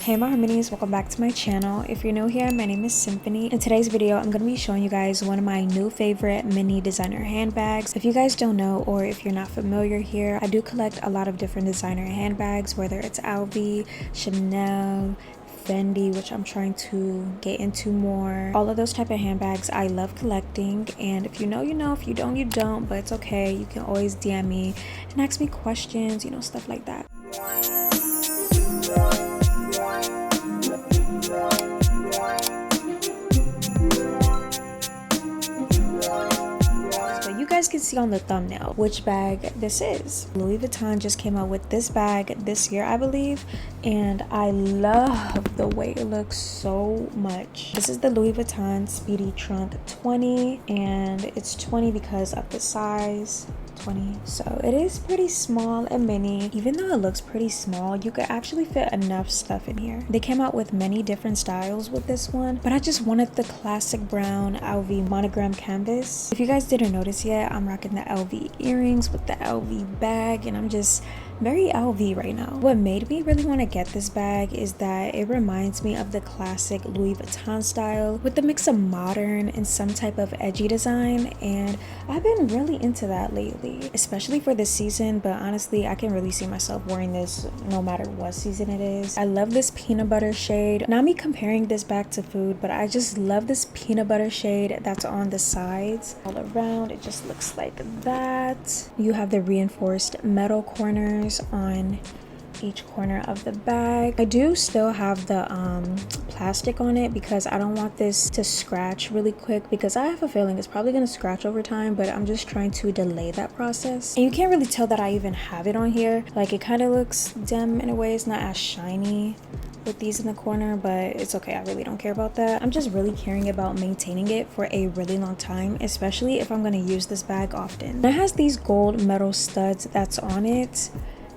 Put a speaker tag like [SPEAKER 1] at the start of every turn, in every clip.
[SPEAKER 1] Hey my harmonies, welcome back to my channel. If you're new here, my name is Symphony. In today's video, I'm going to be showing you guys one of my new favorite mini designer handbags. If you guys don't know, or if you're not familiar here, I do collect a lot of different designer handbags, whether it's LV, Chanel, Fendi, which I'm trying to get into more. All of those type of handbags I love collecting, and if you know, you know, if you don't, you don't, but it's okay. You can always DM me and ask me questions, you know, stuff like that. You guys can see on the thumbnail which bag this is. Louis Vuitton just came out with this bag this year, I believe, and I love the way it looks so much. This is the Louis Vuitton Speedy Trunk 20, and it's 20 because of the size. 20, so it is pretty small and mini. Even though it looks pretty small, you could actually fit enough stuff in here. They came out with many different styles with this one, but I just wanted the classic brown LV monogram canvas. If you guys didn't notice yet, I'm rocking the LV earrings with the LV bag, and I'm just very LV right now. What made me really want to get this bag is that it reminds me of the classic Louis Vuitton style with the mix of modern and some type of edgy design, and I've been really into that lately, especially for this season. But honestly, I can really see myself wearing this no matter what season it is. I love this peanut butter shade. Not me comparing this bag to food, but I just love this peanut butter shade that's on the sides. All around it just looks like that. You have the reinforced metal corners on each corner of the bag. I do still have the plastic on it because I don't want this to scratch really quick, because I have a feeling it's probably going to scratch over time, but I'm just trying to delay that process. And you can't really tell that I even have it on here. Like, it kind of looks dim in a way. It's not as shiny with these in the corner, but it's okay. I really don't care about that. I'm just really caring about maintaining it for a really long time, especially if I'm going to use this bag often. It has these gold metal studs that's on it,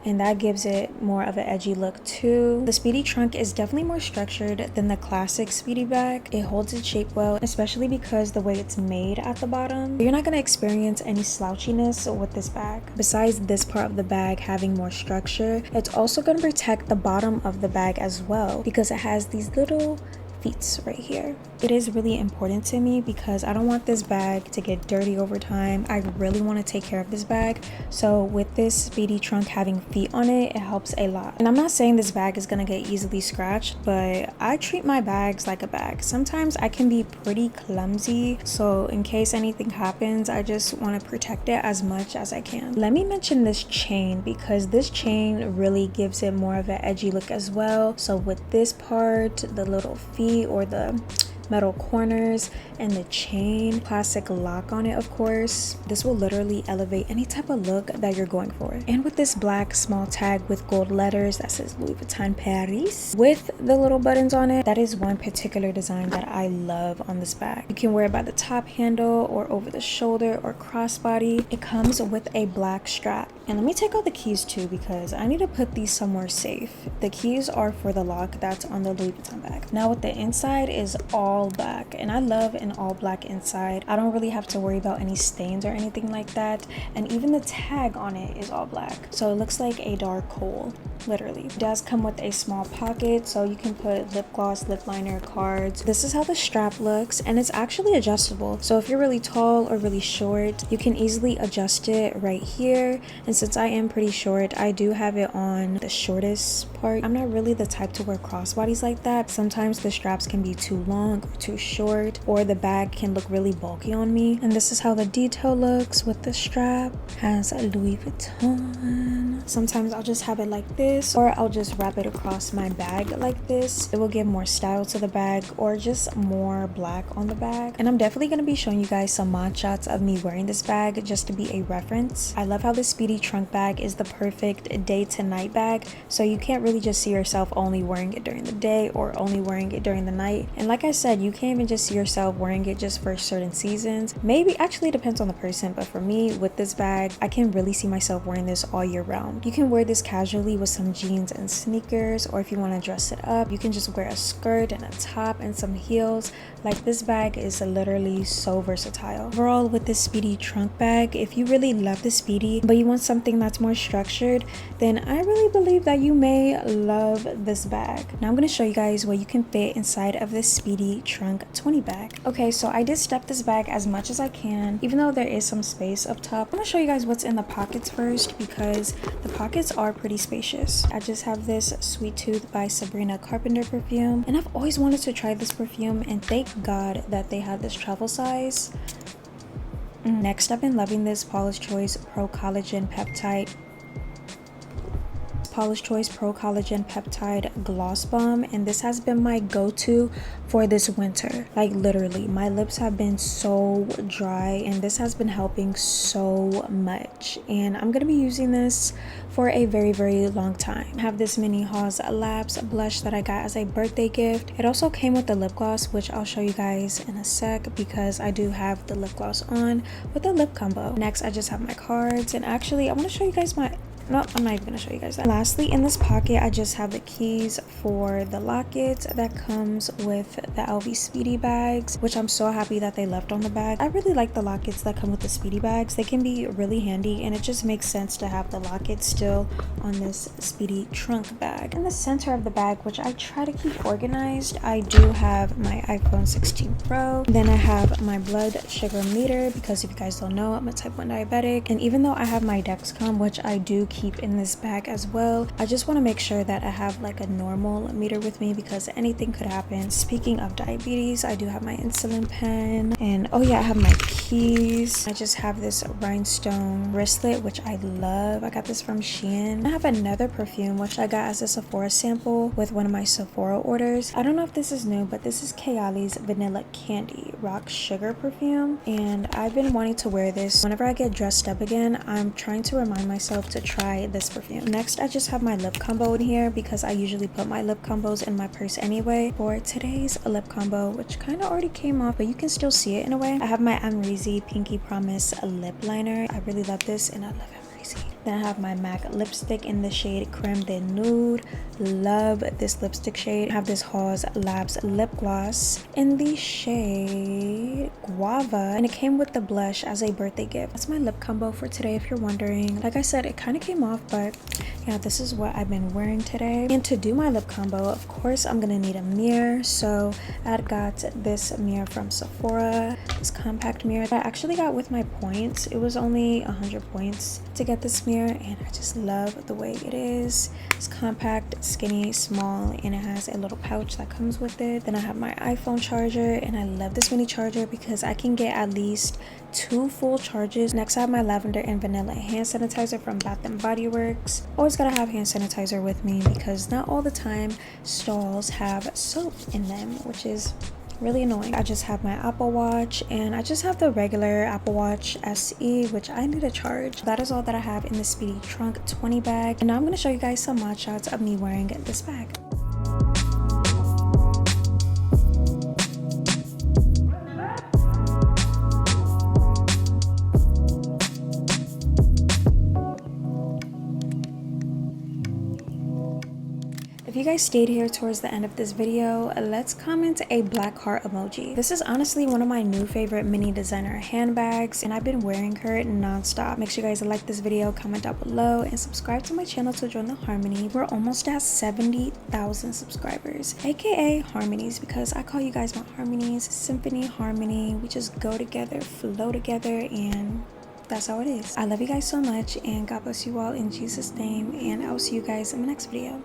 [SPEAKER 1] and that gives it more of an edgy look too. The Speedy trunk is definitely more structured than the classic Speedy bag. It holds its shape well, especially because the way it's made at the bottom. You're not going to experience any slouchiness with this bag. Besides this part of the bag having more structure, it's also going to protect the bottom of the bag as well, because it has these little feet right here. It is really important to me because I don't want this bag to get dirty over time. I really want to take care of this bag, so with this Speedy trunk having feet on it, it helps a lot. And I'm not saying this bag is gonna get easily scratched, but I treat my bags like a bag. Sometimes I can be pretty clumsy, so in case anything happens, I just want to protect it as much as I can. Let me mention this chain, because this chain really gives it more of an edgy look as well. So with this part, the little feet or the metal corners and the chain, classic lock on it, of course, this will literally elevate any type of look that you're going for. And with this black small tag with gold letters that says Louis Vuitton Paris with the little buttons on it, that is one particular design that I love on this bag. You can wear it by the top handle or over the shoulder or crossbody. It comes with a black strap. And let me take out the keys too, because I need to put these somewhere safe. The keys are for the lock that's on the Louis Vuitton bag. Now with the inside is all black, and I love an all black inside. I don't really have to worry about any stains or anything like that, and even the tag on it is all black, so it looks like a dark coal, literally. It does come with a small pocket, so you can put lip gloss, lip liner, cards. This is how the strap looks, and it's actually adjustable, so if you're really tall or really short, you can easily adjust it right here. And since I am pretty short, I do have it on the shortest part. I'm not really the type to wear crossbodies like that. Sometimes the straps can be too long or too short, or the bag can look really bulky on me. And this is how the detail looks with the strap. Has a Louis Vuitton. Sometimes I'll just have it like this, or I'll just wrap it across my bag like this. It will give more style to the bag, or just more black on the bag. And I'm definitely going to be showing you guys some mod shots of me wearing this bag just to be a reference. I love how the Speedy trunk bag is the perfect day to night bag, so you can't really just see yourself only wearing it during the day or only wearing it during the night. And like I said, you can't even just see yourself wearing it just for certain seasons. Maybe, actually, it depends on the person, but for me with this bag, I can really see myself wearing this all year round. perfume. You can wear this casually with some jeans and sneakers, or if you want to dress it up, you can just wear a skirt and a top and some heels. Like, this bag is literally so versatile. Overall, with this Speedy trunk bag, if you really love the Speedy but you want something that's more structured, then I really believe that you may love this bag. Now I'm going to show you guys what you can fit inside of this Speedy trunk 20 bag. Okay, so I did step this bag as much as I can, even though there is some space up top. I'm going to show you guys what's in the pockets first, because the pockets are pretty spacious. I just have this Sweet Tooth by Sabrina Carpenter perfume, and I've always wanted to try this perfume, and thank God that they had this travel size. Next, I've been loving this Paula's Choice Pro Collagen Peptide Gloss Bomb, and this has been my go-to for this winter. Like, literally, my lips have been so dry, and this has been helping so much, and I'm gonna be using this for a very long time. I have this mini Haws Labs blush that I got as a birthday gift. It also came with the lip gloss, which I'll show you guys in a sec, because I do have the lip gloss on with the lip combo. Next, I just have my cards, and actually I want to show you guys my no, I'm not even gonna show you guys that. Lastly, in this pocket, I just have the keys for the locket that comes with the LV Speedy bags, which I'm so happy that they left on the bag. I really like the lockets that come with the Speedy bags. They can be really handy, and it just makes sense to have the locket still on this Speedy trunk bag. In the center of the bag, which I try to keep organized, I do have my iPhone 16 Pro. Then I have my blood sugar meter, because if you guys don't know, I'm a type 1 diabetic, and even though I have my Dexcom, which I do keep in this bag as well, I just want to make sure that I have like a normal meter with me, because anything could happen. Speaking of diabetes, I do have my insulin pen, and oh yeah, I have my keys. I just have this rhinestone wristlet, which I love. I got this from Shein. I have another perfume, which I got as a Sephora sample with one of my Sephora orders. I don't know if this is new, but this is 𝐾𝐬𝐬's Vanilla Candy Rock Sugar perfume, and I've been wanting to wear this whenever I get dressed up again. I'm trying to remind myself to try this perfume. Next, I just have my lip combo in here, because I usually put my lip combos in my purse anyway. For today's lip combo, which kind of already came off, but you can still see it in a way, I have my Amrezy Pinky Promise lip liner. I really love this, and I love Amrezy. Then I have my MAC lipstick in the shade Creme de Nude. Love this lipstick shade. I have this Haws Labs lip gloss in the shade Guava, and it came with the blush as a birthday gift. That's my lip combo for today, if you're wondering. Like I said, it kind of came off, but yeah, this is what I've been wearing today. And to do my lip combo, of course, I'm gonna need a mirror. So I got this mirror from Sephora, this compact mirror that I actually got with my points. It was only 100 points to get this mirror, and I just love the way it is. It's compact, skinny, small, and it has a little pouch that comes with it. Then I have my iPhone charger, and I love this mini charger because I can get at least 2 full charges. Next, I have my lavender and vanilla hand sanitizer from Bath and Body Works. Always gotta have hand sanitizer with me, because not all the time stalls have soap in them, which is really annoying. I just have my Apple Watch, and I just have the regular Apple Watch SE, which I need to charge. That is all that I have in the Speedy Trunk 20 bag, and now I'm going to show you guys some mod shots of me wearing this bag. If you guys stayed here towards the end of this video, let's comment a black heart emoji. This is honestly one of my new favorite mini designer handbags, and I've been wearing her non-stop. Make sure you guys like this video, comment down below, and subscribe to my channel to join the Harmony. We're almost at 70,000 subscribers, aka Harmonies, because I call you guys my Harmonies. Symphony, Harmony, we just go together, flow together, and that's how it is. I love you guys so much, and God bless you all in Jesus' name, and I will see you guys in the next video.